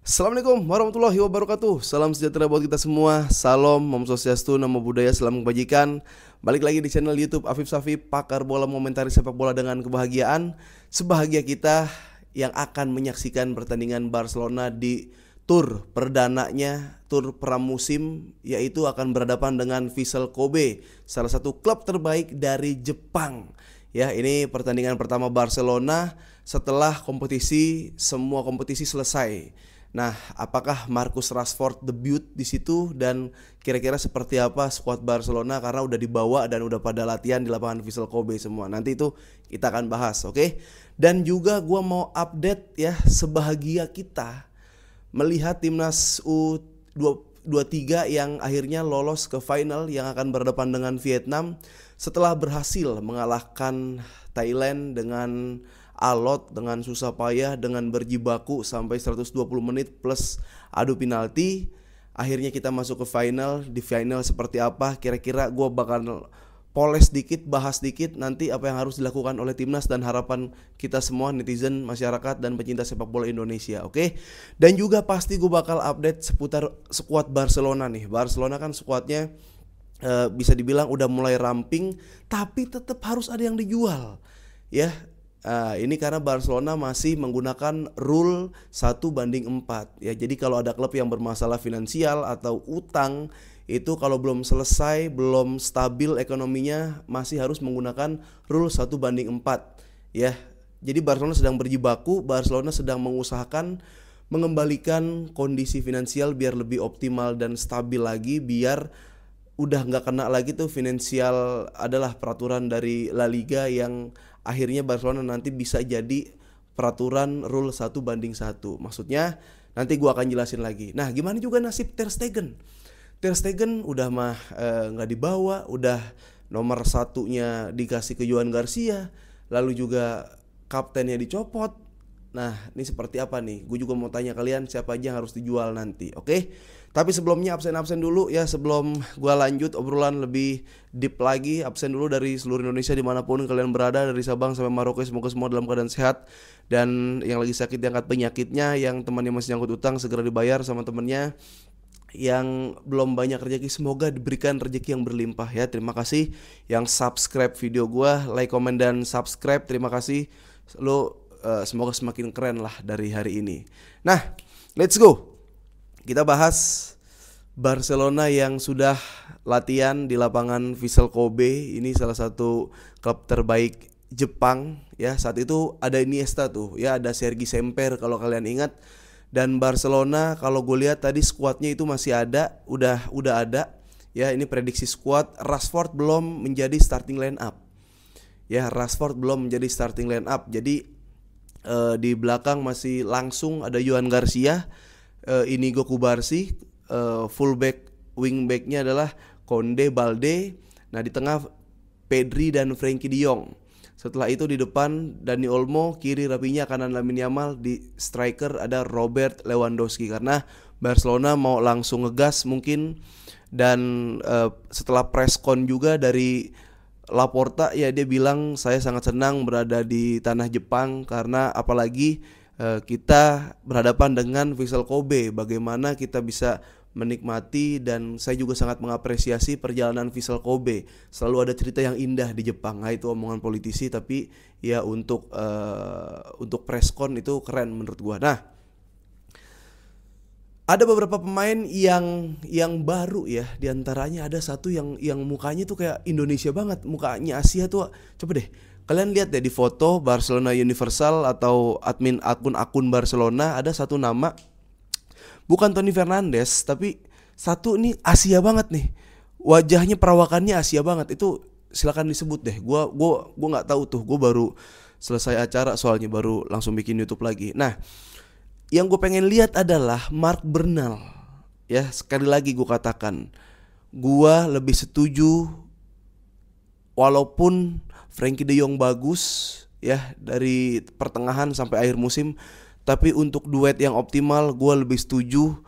Assalamualaikum warahmatullahi wabarakatuh. Salam sejahtera buat kita semua. Salam, Om Swastiastu, Namo Buddhaya, Salam Kebajikan. Balik lagi di channel YouTube Afif Safif, pakar bola momentari sepak bola dengan kebahagiaan. Sebahagia kita yang akan menyaksikan pertandingan Barcelona di tur perdananya, tur pramusim, yaitu akan berhadapan dengan Vissel Kobe, salah satu klub terbaik dari Jepang. Ya, ini pertandingan pertama Barcelona setelah semua kompetisi selesai. Nah, apakah Marcus Rashford debut di situ dan kira-kira seperti apa skuad Barcelona karena udah dibawa dan udah pada latihan di lapangan Vissel Kobe semua. Nanti itu kita akan bahas, oke? Dan juga gua mau update ya, sebahagia kita melihat timnas U23 yang akhirnya lolos ke final yang akan berhadapan dengan Vietnam setelah berhasil mengalahkan Thailand dengan alot, dengan susah payah, dengan berjibaku sampai 120 menit plus adu penalti. Akhirnya kita masuk ke final. Di final seperti apa? Kira-kira gue bakal poles dikit, bahas dikit nanti apa yang harus dilakukan oleh timnas dan harapan kita semua netizen, masyarakat dan pecinta sepak bola Indonesia, oke? Dan juga pasti gue bakal update seputar skuad Barcelona nih. Barcelona kan skuadnya bisa dibilang udah mulai ramping, tapi tetap harus ada yang dijual, ya. Ini karena Barcelona masih menggunakan rule 1:4 ya. Jadi kalau ada klub yang bermasalah finansial atau utang, itu kalau belum selesai, belum stabil ekonominya, masih harus menggunakan rule 1:4 ya. Jadi Barcelona sedang berjibaku, Barcelona sedang mengusahakan mengembalikan kondisi finansial biar lebih optimal dan stabil lagi, biar udah nggak kena lagi tuh finansial adalah peraturan dari La Liga yang akhirnya Barcelona nanti bisa jadi peraturan rule 1:1. Maksudnya nanti gua akan jelasin lagi. Nah, gimana juga nasib Ter Stegen? Ter Stegen udah mah nggak dibawa, udah nomor satunya dikasih ke Johan Garcia, lalu juga kaptennya dicopot. Nah, ini seperti apa nih? Gue juga mau tanya kalian siapa aja yang harus dijual nanti, oke? Tapi sebelumnya absen dulu ya, sebelum gue lanjut obrolan lebih deep lagi. Absen dulu dari seluruh Indonesia dimanapun kalian berada, dari Sabang sampai Merauke, semoga semua dalam keadaan sehat. Dan yang lagi sakit diangkat penyakitnya, yang temannya masih nyangkut utang segera dibayar sama temennya. Yang belum banyak rezeki semoga diberikan rezeki yang berlimpah ya. Terima kasih yang subscribe video gue, like, komen, dan subscribe. Terima kasih. Semoga semakin keren lah dari hari ini. Nah, let's go. Kita bahas Barcelona yang sudah latihan di lapangan Vissel Kobe. Ini salah satu klub terbaik Jepang ya. Saat itu ada Iniesta tuh ya, ada Sergi Semper kalau kalian ingat. Dan Barcelona kalau gue lihat tadi skuadnya itu masih ada, udah ada. Ya, ini prediksi skuad. Rashford belum menjadi starting line up. Ya, Rashford belum menjadi starting line up. Jadi di belakang masih langsung ada Johan Garcia, Inigo Kubarsi, fullback wingbacknya adalah Konde Balde. Nah, di tengah Pedri dan Frenkie de Jong. Setelah itu di depan Dani Olmo, kiri Rafinha, kanan Lamine Yamal, di striker ada Robert Lewandowski karena Barcelona mau langsung ngegas mungkin. Dan setelah preskon juga dari Laporta ya, dia bilang saya sangat senang berada di tanah Jepang karena apalagi kita berhadapan dengan Vissel Kobe, bagaimana kita bisa menikmati, dan saya juga sangat mengapresiasi perjalanan Vissel Kobe. Selalu ada cerita yang indah di Jepang. Nah, itu omongan politisi tapi ya untuk preskon itu keren menurut gua. Nah, ada beberapa pemain yang baru ya. Di antaranya ada satu yang mukanya tuh kayak Indonesia banget, mukanya Asia tuh. Coba deh kalian lihat deh di foto Barcelona Universal atau admin akun Barcelona, ada satu nama, bukan Toni Fernandes, tapi satu nih Asia banget nih. Wajahnya, perawakannya Asia banget. Itu silakan disebut deh. Gua nggak tahu tuh. Gue baru selesai acara soalnya, baru langsung bikin YouTube lagi. Nah, yang gue pengen lihat adalah Marc Bernal. Ya, sekali lagi gue katakan, gue lebih setuju walaupun Frenkie de Jong bagus ya dari pertengahan sampai akhir musim, tapi untuk duet yang optimal gue lebih setuju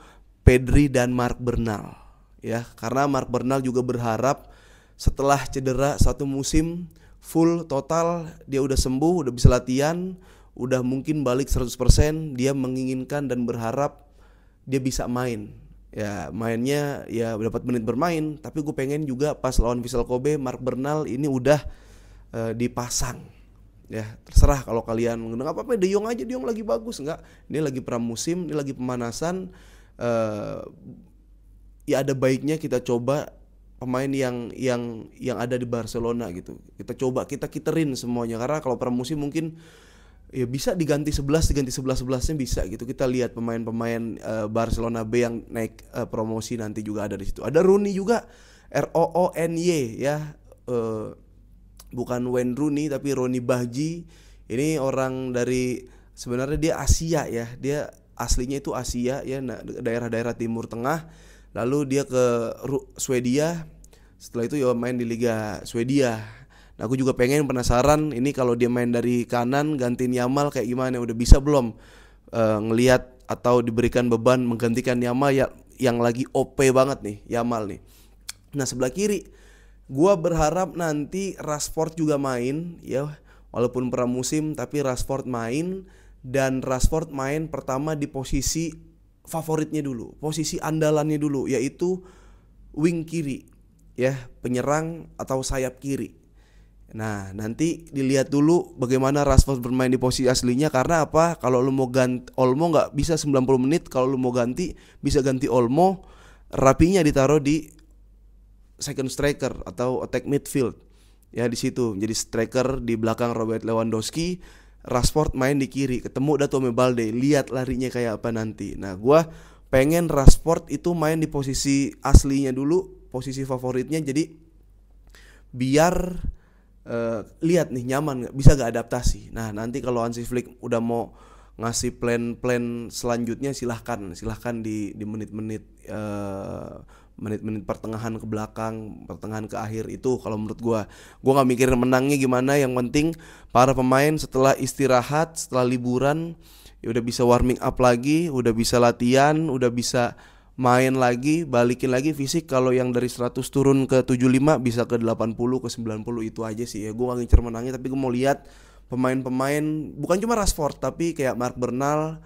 Pedri dan Marc Bernal ya, karena Marc Bernal juga berharap setelah cedera satu musim full total dia udah sembuh, udah bisa latihan, udah mungkin balik 100%, dia menginginkan dan berharap dia bisa main. Ya mainnya ya dapat menit bermain, tapi gue pengen juga pas lawan Vissel Kobe Marc Bernal ini udah dipasang. Ya terserah kalau kalian nggak apa-apa, De Jong aja, De Jong lagi bagus, enggak, ini lagi pramusim, ini lagi pemanasan. Ya ada baiknya kita coba pemain yang ada di Barcelona gitu. Kita coba kita kiterin semuanya, karena kalau pramusim mungkin ya bisa diganti 11 11-nya bisa gitu. Kita lihat pemain-pemain Barcelona B yang naik promosi nanti juga ada di situ. Ada Rooney juga, Roony ya, bukan Wayne Rooney tapi Ronny Bahji. Ini orang dari, sebenarnya dia Asia ya, dia aslinya itu Asia ya, daerah-daerah Timur Tengah. Lalu dia ke Swedia, setelah itu ya main di Liga Swedia. Nah aku juga penasaran ini kalau dia main dari kanan gantiin Yamal kayak gimana, udah bisa belum ngelihat atau diberikan beban menggantikan Yamal yang lagi OP banget nih Yamal nih. Nah sebelah kiri gua berharap nanti Rashford juga main ya, walaupun pramusim tapi Rashford main, dan Rashford main pertama di posisi favoritnya dulu, posisi andalannya dulu, yaitu wing kiri ya, penyerang atau sayap kiri. Nah nanti dilihat dulu bagaimana Rashford bermain di posisi aslinya, karena apa, kalau lu mau ganti Olmo nggak bisa 90 menit, kalau lu mau ganti bisa ganti Olmo, rapinya ditaruh di second striker atau attack midfield ya, di situ jadi striker di belakang Robert Lewandowski. Rashford main di kiri, ketemu Datome Balde, lihat larinya kayak apa nanti. Nah gua pengen Rashford itu main di posisi aslinya dulu, posisi favoritnya, jadi biar lihat nih nyaman bisa gak adaptasi. Nah nanti kalau Hansi Flick udah mau ngasih plan selanjutnya, silahkan di menit-menit pertengahan ke belakang, pertengahan ke akhir. Itu kalau menurut gue nggak mikirin menangnya gimana, yang penting para pemain setelah istirahat, setelah liburan ya udah bisa warming up lagi, udah bisa latihan, udah bisa main lagi, balikin lagi fisik. Kalau yang dari 100 turun ke 75 bisa ke 80 ke 90, itu aja sih ya. Gue gak ngincer menangnya, tapi gue mau lihat pemain-pemain, bukan cuma Rashford tapi kayak Marc Bernal,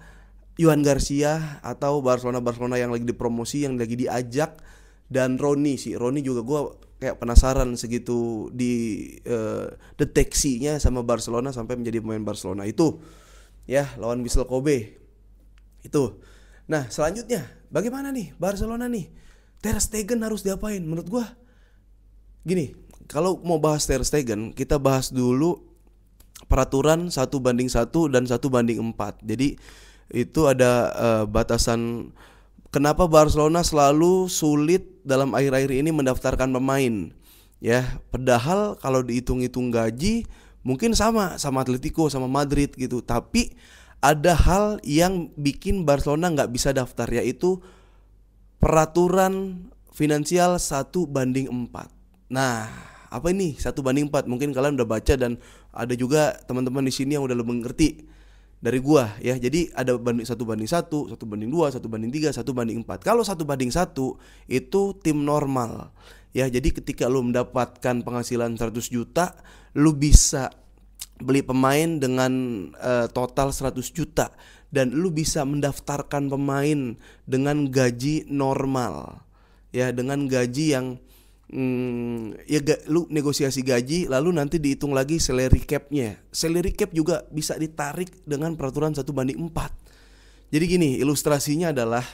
Johan Garcia, atau Barcelona yang lagi dipromosi, yang lagi diajak. Dan Rooney juga gue kayak penasaran segitu di deteksinya sama Barcelona sampai menjadi pemain Barcelona itu ya, lawan Vissel Kobe itu. Nah selanjutnya bagaimana nih Barcelona nih, Ter Stegen harus diapain menurut gue? Gini, kalau mau bahas Ter Stegen kita bahas dulu peraturan 1:1 dan 1:4. Jadi itu ada batasan. Kenapa Barcelona selalu sulit dalam akhir-akhir ini mendaftarkan pemain ya, padahal kalau dihitung-hitung gaji mungkin sama Atletico, sama Madrid gitu, tapi ada hal yang bikin Barcelona nggak bisa daftar, yaitu peraturan finansial 1:4. Nah apa ini 1:4? Mungkin kalian udah baca dan ada juga teman-teman di sini yang udah lebih ngerti dari gua ya. Jadi ada 1:1, 1:2, 1:3, 1:4. Kalau 1:1 itu tim normal ya. Jadi ketika lu mendapatkan penghasilan 100 juta, lu bisa beli pemain dengan total 100 juta, dan lu bisa mendaftarkan pemain dengan gaji normal ya, dengan gaji yang lu negosiasi gaji, lalu nanti dihitung lagi salary capnya. Salary cap juga bisa ditarik dengan peraturan 1:4. Jadi gini, ilustrasinya adalah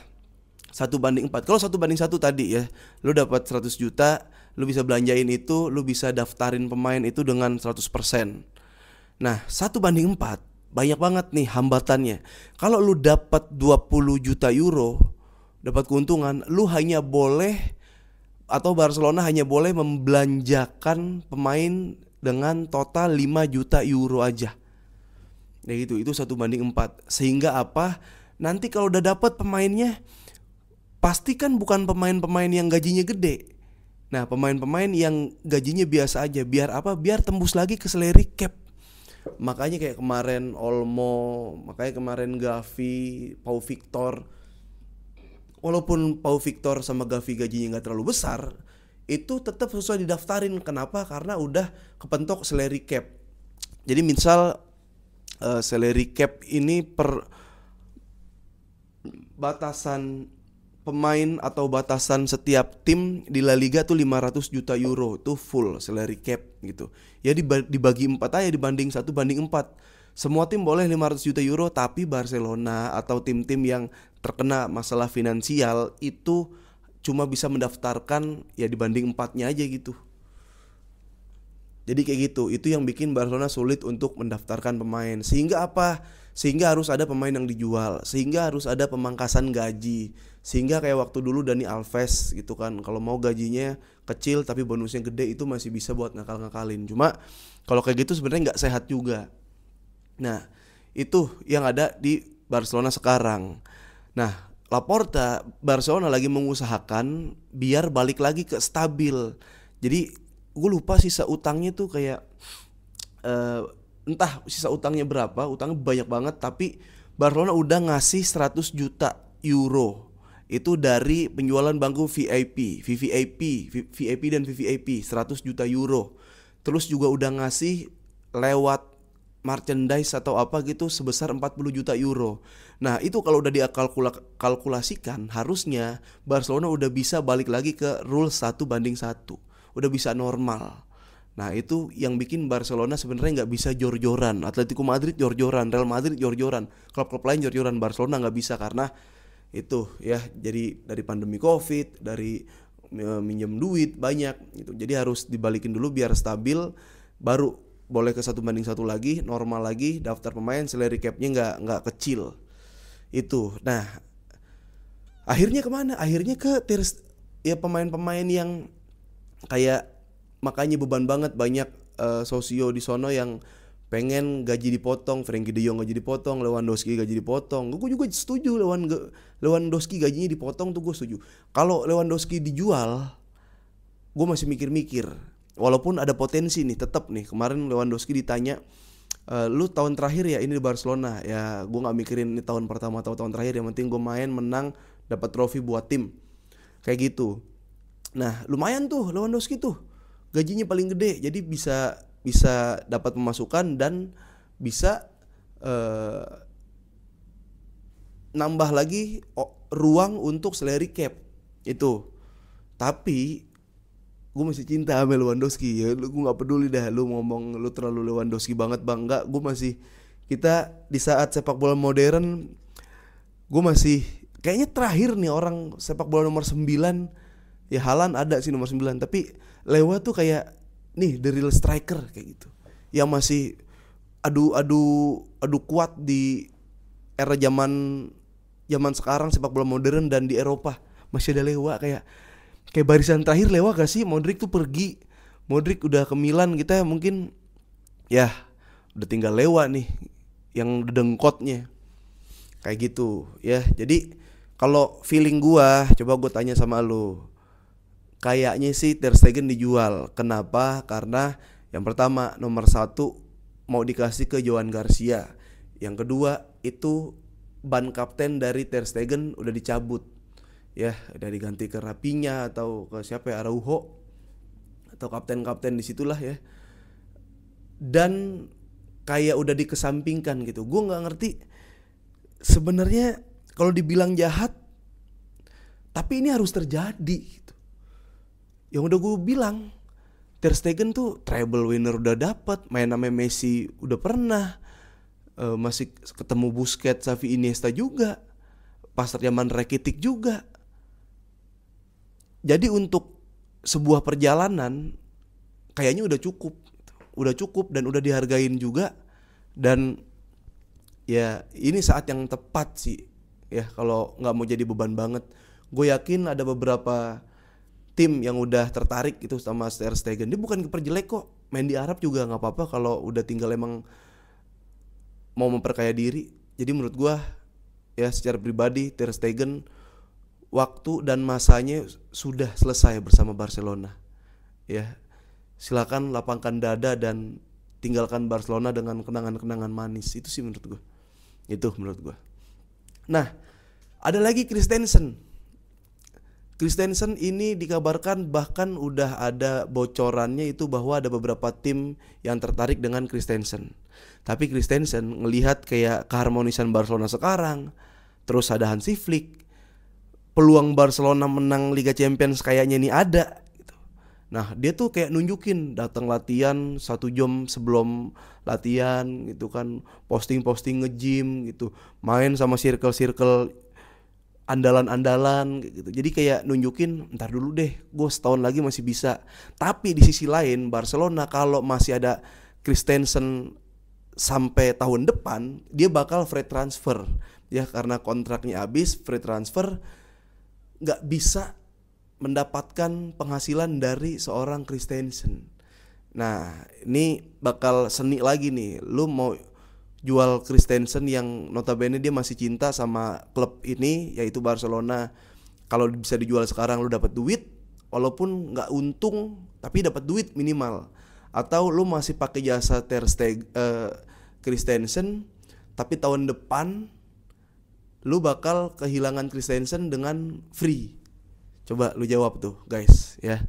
1:4. Kalau 1:1 tadi ya, lu dapat 100 juta, lu bisa belanjain itu, lu bisa daftarin pemain itu dengan 100%. Nah 1:4 banyak banget nih hambatannya. Kalau lu dapat 20 juta euro, dapat keuntungan, lu hanya boleh, atau Barcelona hanya boleh membelanjakan pemain dengan total 5 juta euro aja. Ya gitu, itu 1:4. Sehingga apa? Nanti kalau udah dapat pemainnya, pastikan bukan pemain-pemain yang gajinya gede. Nah, pemain-pemain yang gajinya biasa aja. Biar apa? Biar tembus lagi ke salary cap. Makanya kayak kemarin Olmo, makanya kemarin Gavi, Pau Victor. Walaupun Pau Victor sama Gavi gajinya gak terlalu besar, itu tetap susah didaftarin. Kenapa? Karena udah kepentok salary cap. Jadi misal salary cap ini batasan pemain atau batasan setiap tim di La Liga tuh 500 juta euro, itu full salary cap gitu. Ya dibagi 4 aja dibanding 1 banding 4. Semua tim boleh 500 juta euro, tapi Barcelona atau tim-tim yang terkena masalah finansial itu cuma bisa mendaftarkan ya dibanding 4-nya aja gitu. Jadi kayak gitu, itu yang bikin Barcelona sulit untuk mendaftarkan pemain. Sehingga apa? Sehingga harus ada pemain yang dijual, sehingga harus ada pemangkasan gaji. Sehingga kayak waktu dulu Dani Alves gitu kan, kalau mau gajinya kecil tapi bonusnya gede itu masih bisa buat ngakal-ngakalin. Cuma kalau kayak gitu sebenarnya nggak sehat juga. Nah, itu yang ada di Barcelona sekarang. Nah, Laporta, Barcelona lagi mengusahakan biar balik lagi ke stabil. Jadi gue lupa sisa utangnya tuh kayak entah sisa utangnya berapa, utangnya banyak banget, tapi Barcelona udah ngasih 100 juta euro itu dari penjualan bangku VIP, VVIP dan VVIP 100 juta euro. Terus juga udah ngasih lewat merchandise atau apa gitu sebesar 40 juta euro. Nah itu kalau udah dikalkulasikan harusnya Barcelona udah bisa balik lagi ke rule 1:1, udah bisa normal. Nah itu yang bikin Barcelona sebenarnya nggak bisa jor-joran. Atletico Madrid jor-joran, Real Madrid jor-joran, klub-klub lain jor-joran. Barcelona nggak bisa karena itu ya, jadi dari pandemi Covid, dari minjem duit banyak gitu. Jadi harus dibalikin dulu biar stabil, baru boleh ke 1:1 lagi, normal lagi, daftar pemain, salary cap-nya nggak kecil. Itu. Nah, akhirnya kemana? Akhirnya ke ya pemain-pemain yang kayak, makanya beban banget banyak sosio di sono yang pengen gaji dipotong, Frenkie de Jong gaji dipotong, Lewandowski gaji dipotong. Gue juga setuju Lewandowski gajinya dipotong tuh, gue setuju. Kalau Lewandowski dijual, gue masih mikir-mikir. Walaupun ada potensi nih, tetap nih. Kemarin Lewandowski ditanya, lu tahun terakhir ya ini di Barcelona. Ya gue nggak mikirin ini tahun pertama atau tahun terakhir. Yang penting gue main, menang, dapat trofi buat tim. Kayak gitu. Nah lumayan tuh Lewandowski tuh, gajinya paling gede. Jadi bisa dapat pemasukan dan bisa nambah lagi ruang untuk salary cap itu. Tapi gue masih cinta sama Lewandowski ya. Gue gak peduli dah lu ngomong lu terlalu Lewandowski banget bang. Enggak, gue masih, kita di saat sepak bola modern, gue masih kayaknya terakhir nih orang sepak bola nomor 9. Ya Haaland ada sih nomor 9, tapi Lewa tuh kayak nih the real striker kayak gitu, yang masih adu kuat di era zaman sekarang sepak bola modern. Dan di Eropa masih ada Lewa, kayak barisan terakhir Lewa gak sih? Modric tuh pergi, Modric udah ke Milan, kita mungkin ya udah tinggal Lewa nih yang dengkotnya kayak gitu ya. Jadi kalau feeling gua, coba gua tanya sama lu, kayaknya sih Ter Stegen dijual. Kenapa? Karena yang pertama, nomor 1 mau dikasih ke Johan Garcia. Yang kedua itu ban kapten dari Ter Stegen udah dicabut. Ya, udah diganti ke Rapinya atau ke siapa ya, Araujo atau kapten-kapten disitulah ya. Dan kayak udah dikesampingkan gitu. Gue nggak ngerti sebenarnya kalau dibilang jahat, tapi ini harus terjadi gitu. Yang udah gue bilang, Ter Stegen tuh treble winner udah dapat, main sama Messi udah pernah, masih ketemu Busquets, Xavi, Iniesta juga, pas zaman Rakitic juga. Jadi untuk sebuah perjalanan kayaknya udah cukup dan udah dihargain juga. Dan ya ini saat yang tepat sih ya, kalau nggak mau jadi beban banget. Gue yakin ada beberapa tim yang udah tertarik itu sama Ter Stegen. Dia bukan kiper jelek kok, main di Arab juga nggak apa-apa kalau udah tinggal emang mau memperkaya diri. Jadi menurut gue ya secara pribadi Ter Stegen waktu dan masanya sudah selesai bersama Barcelona. Ya, silakan lapangkan dada dan tinggalkan Barcelona dengan kenangan-kenangan manis. Itu sih menurut gue. Itu menurut gue. Nah, ada lagi Christensen. Christensen ini dikabarkan bahkan udah ada bocorannya itu bahwa ada beberapa tim yang tertarik dengan Christensen. Tapi Christensen ngelihat kayak keharmonisan Barcelona sekarang, Terus ada Hansi Flick. Peluang Barcelona menang Liga Champions kayaknya ini ada gitu. Nah dia tuh kayak nunjukin, datang latihan 1 jam sebelum latihan gitu kan, posting nge-gym gitu, main sama circle andalan-andalan gitu. Jadi kayak nunjukin, ntar dulu deh, gue setahun lagi masih bisa. Tapi di sisi lain Barcelona kalau masih ada Christensen sampai tahun depan, dia bakal free transfer ya, karena kontraknya habis, free transfer, nggak bisa mendapatkan penghasilan dari seorang Christensen. Nah ini bakal seni lagi nih, lu mau jual Christensen yang notabene dia masih cinta sama klub ini yaitu Barcelona. Kalau bisa dijual sekarang lu dapat duit, walaupun nggak untung tapi dapat duit minimal. Atau lu masih pakai jasa Christensen, tapi tahun depan lu bakal kehilangan Christensen dengan free. Coba lu jawab tuh guys ya.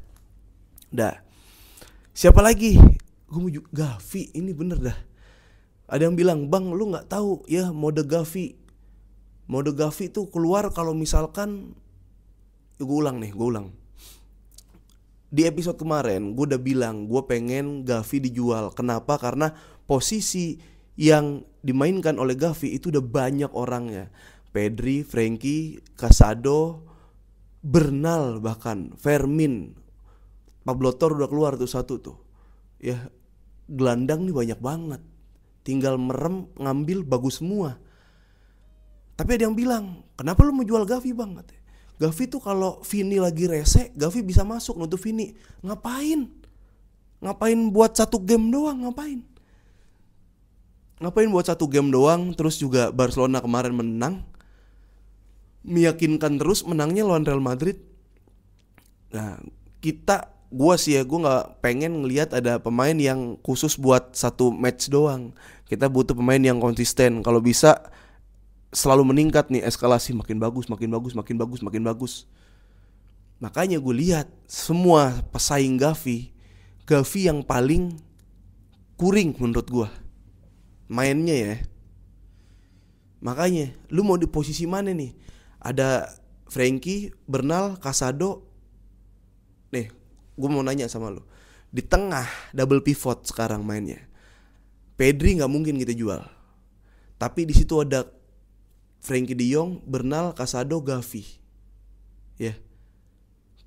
Dah. Siapa lagi? Gue mau Gavi, ini bener dah. Ada yang bilang, "Bang, lu gak tahu ya mode Gavi. Mode Gavi tuh keluar kalau misalkan," gue ulang. Di episode kemarin gue udah bilang gue pengen Gavi dijual. Kenapa? Karena posisi yang dimainkan oleh Gavi itu udah banyak orangnya. Pedri, Frenkie, Casado, Bernal, bahkan Fermin, Pablo Torre udah keluar tuh satu tuh. Ya, gelandang nih banyak banget. Tinggal merem, ngambil, bagus semua. Tapi ada yang bilang, "Kenapa lu mau jual Gavi, Bang?" Katanya. Gavi tuh kalau Vini lagi rese, Gavi bisa masuk nutup Vini. Ngapain? Ngapain buat 1 game doang? Ngapain buat 1 game doang? Terus juga Barcelona kemarin menang, meyakinkan terus menangnya lawan Real Madrid. Nah, gue gak pengen ngelihat ada pemain yang khusus buat 1 match doang. Kita butuh pemain yang konsisten. Kalau bisa selalu meningkat nih, eskalasi, makin bagus. Makanya gue lihat semua pesaing Gavi yang paling kuring menurut gue mainnya ya. Makanya lu mau di posisi mana nih? Ada Frenkie, Bernal, Casado. Nih, gue mau nanya sama lu. Di tengah double pivot sekarang mainnya. Pedri nggak mungkin kita jual. Tapi di situ ada Frenkie De Jong, Bernal, Casado, Gavi. Ya.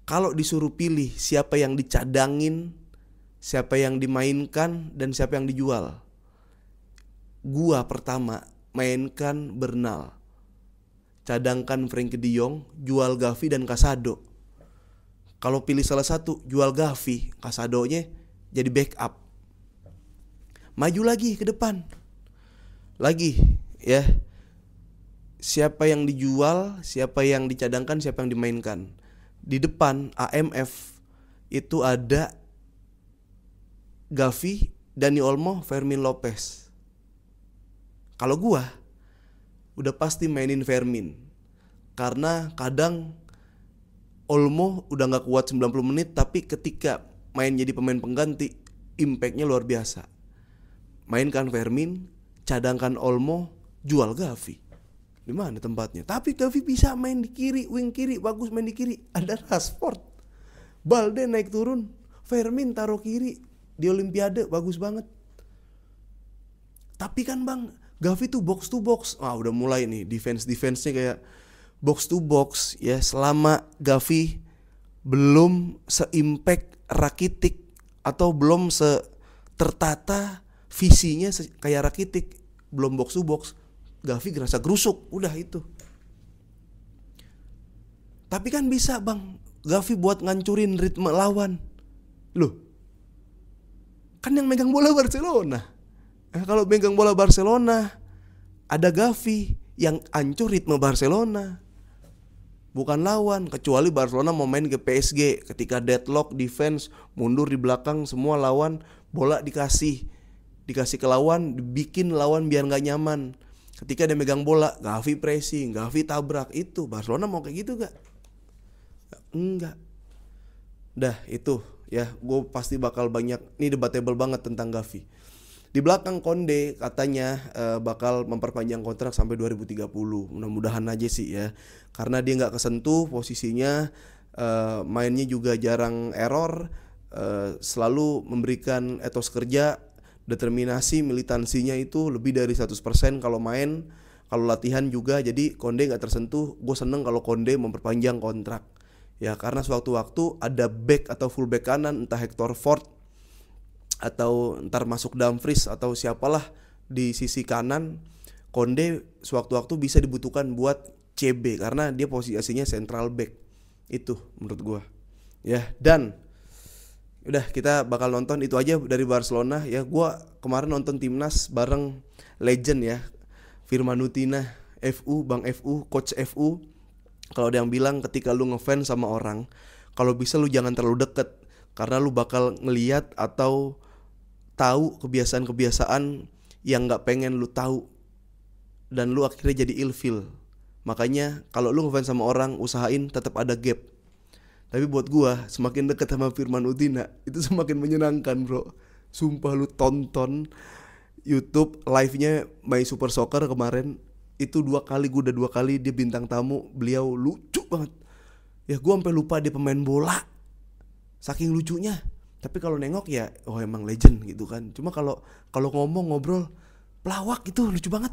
Kalau disuruh pilih siapa yang dicadangin, siapa yang dimainkan, dan siapa yang dijual, gua pertama mainkan Bernal, cadangkan Frenkie De Jong, jual Gavi dan Casado. Kalau pilih salah satu, jual Gavi, Casadonya jadi backup. Maju lagi ke depan. Lagi ya. Siapa yang dijual, siapa yang dicadangkan, siapa yang dimainkan. Di depan AMF itu ada Gavi, Dani Olmo, Fermin Lopez. Kalau gua udah pasti mainin Fermin. Karena kadang Olmo udah gak kuat 90 menit, tapi ketika main jadi pemain pengganti, impactnya luar biasa. Mainkan Fermin, cadangkan Olmo, jual Gavi. Di mana tempatnya? Tapi Gavi bisa main di kiri, wing kiri, bagus main di kiri. Ada Rashford, Balde naik turun, Fermin taruh kiri di Olimpiade, bagus banget. Tapi kan Bang, Gavi tuh box to box. Udah mulai nih defense-nya kayak box to box ya. Selama Gavi belum se-impact Rakitic atau belum tertata visinya kayak Rakitic, belum box to box, Gavi ngerasa gerusuk, udah itu. Tapi kan bisa Bang, Gavi buat ngancurin ritme lawan. Loh, kan yang megang bola Barcelona. Kalau megang bola Barcelona, ada Gavi yang hancur ritme Barcelona, bukan lawan. Kecuali Barcelona mau main ke PSG, ketika deadlock defense, mundur di belakang semua lawan, bola dikasih ke lawan, dibikin lawan biar gak nyaman. Ketika dia megang bola, Gavi pressing, Gavi tabrak. Itu Barcelona mau kayak gitu gak? Enggak. Dah itu ya, gue pasti bakal banyak, ini debatable banget tentang Gavi. Di belakang Konde katanya bakal memperpanjang kontrak sampai 2030. Mudah-mudahan aja sih ya. Karena dia nggak kesentuh posisinya, mainnya juga jarang error, selalu memberikan etos kerja, determinasi, militansinya itu lebih dari 100% kalau main, kalau latihan juga. Jadi Konde nggak tersentuh. Gue seneng kalau Konde memperpanjang kontrak. Ya karena sewaktu-waktu ada back atau full back kanan, entah Hector Ford atau ntar masuk Dumfries atau siapalah di sisi kanan, Konde sewaktu-waktu bisa dibutuhkan buat CB karena dia posisinya central back. Itu menurut gua. Ya, dan udah kita bakal nonton itu aja dari Barcelona ya. Gua kemarin nonton timnas bareng legend ya, Firman Utina, FU, Bang FU, Coach FU. Kalau ada yang bilang ketika lu ngefans sama orang, kalau bisa lu jangan terlalu deket karena lu bakal ngeliat atau tahu kebiasaan-kebiasaan yang nggak pengen lu tahu dan lu akhirnya jadi ilfeel. Makanya kalau lu ngefans sama orang, usahain tetap ada gap. Tapi buat gua semakin deket sama Firman Utina itu semakin menyenangkan, bro. Sumpah lu tonton YouTube live-nya My Super Soccer kemarin, itu gua udah 2 kali dia bintang tamu, beliau lucu banget. Ya gua sampai lupa dia pemain bola. Saking lucunya. Tapi kalau nengok ya, oh emang legend gitu kan. Cuma kalau ngomong ngobrol pelawak itu lucu banget.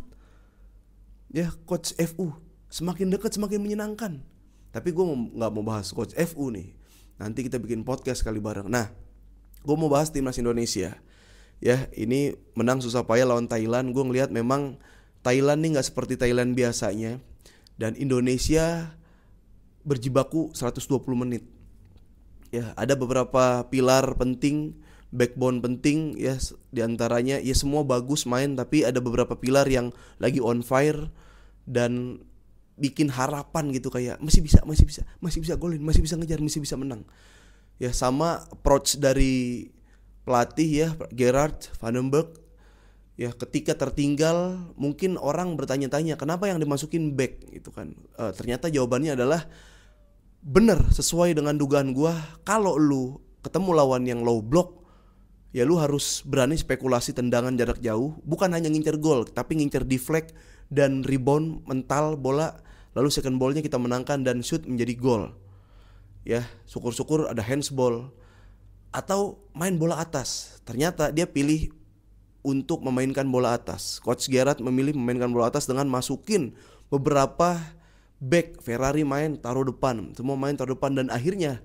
Ya Coach FU semakin dekat semakin menyenangkan. Tapi gue nggak mau bahas Coach FU nih. Nanti kita bikin podcast kali bareng. Nah, gue mau bahas timnas Indonesia. Ya ini menang susah payah lawan Thailand. Gue ngelihat memang Thailand nih nggak seperti Thailand biasanya. Dan Indonesia berjibaku 120 menit. Ya, ada beberapa pilar penting, backbone penting ya, diantaranya ya semua bagus main, tapi ada beberapa pilar yang lagi on fire dan bikin harapan gitu, kayak masih bisa golin, masih bisa ngejar, masih bisa menang. Ya sama approach dari pelatih ya, Gerard Vandenberg. Ya ketika tertinggal mungkin orang bertanya-tanya kenapa yang dimasukin back gitu kan. Ternyata jawabannya adalah bener, sesuai dengan dugaan gua. Kalau lu ketemu lawan yang low block, ya lu harus berani spekulasi tendangan jarak jauh, bukan hanya ngincer gol, tapi ngincer deflect dan rebound mental bola, lalu second ballnya kita menangkan dan shoot menjadi gol. Ya, syukur-syukur ada handsball atau main bola atas. Ternyata dia pilih untuk memainkan bola atas. Coach Gerard memilih memainkan bola atas dengan masukin beberapa back. Ferrari main taruh depan, semua main taruh depan, dan akhirnya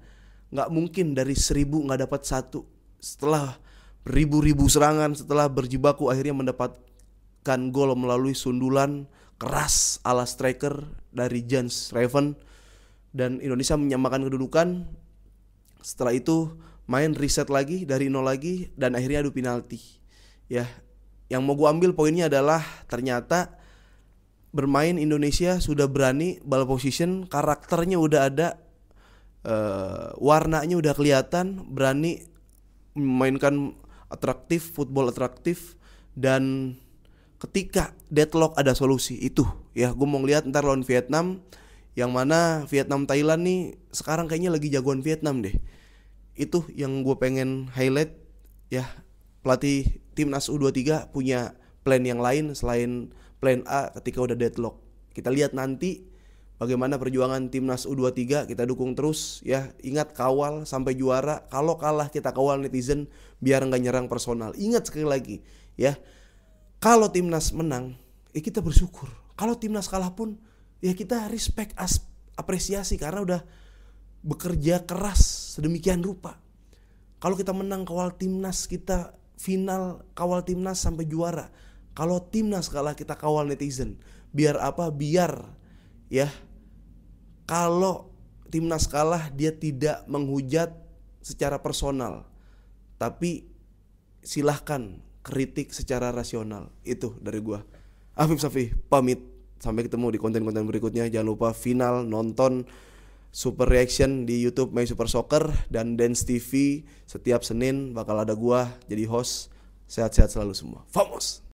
nggak mungkin dari 1000 nggak dapat satu. Setelah ribu-ribu serangan, setelah berjibaku, akhirnya mendapatkan gol melalui sundulan keras ala striker dari Jens Raven, dan Indonesia menyamakan kedudukan. Setelah itu main reset lagi dari 0 lagi dan akhirnya adu penalti. Ya, yang mau gue ambil poinnya adalah ternyata bermain Indonesia sudah berani, ball position, karakternya udah ada, warnanya udah kelihatan, berani memainkan atraktif, football atraktif, dan ketika deadlock ada solusi. Itu ya, gue mau ngeliat ntar lawan Vietnam, yang mana Vietnam Thailand nih sekarang kayaknya lagi jagoan Vietnam deh. Itu yang gue pengen highlight ya. Pelatih timnas U23 punya plan yang lain selain plan A ketika udah deadlock. Kita lihat nanti bagaimana perjuangan timnas U23, kita dukung terus ya. Ingat, kawal sampai juara. Kalau kalah kita kawal netizen biar nggak nyerang personal. Ingat sekali lagi ya, kalau timnas menang ya kita bersyukur. Kalau timnas kalah pun ya kita respect, apresiasi, karena udah bekerja keras sedemikian rupa. Kalau kita menang kawal timnas, kita final kawal timnas sampai juara. Kalau timnas kalah kita kawal netizen. Biar apa? Biar ya, kalau timnas kalah dia tidak menghujat secara personal, tapi silahkan kritik secara rasional. Itu dari gua, Afif Safi, pamit. Sampai ketemu di konten-konten berikutnya. Jangan lupa final nonton Super Reaction di YouTube My Super Soccer dan Dance TV setiap Senin bakal ada gua jadi host. Sehat-sehat selalu semua. Vamos.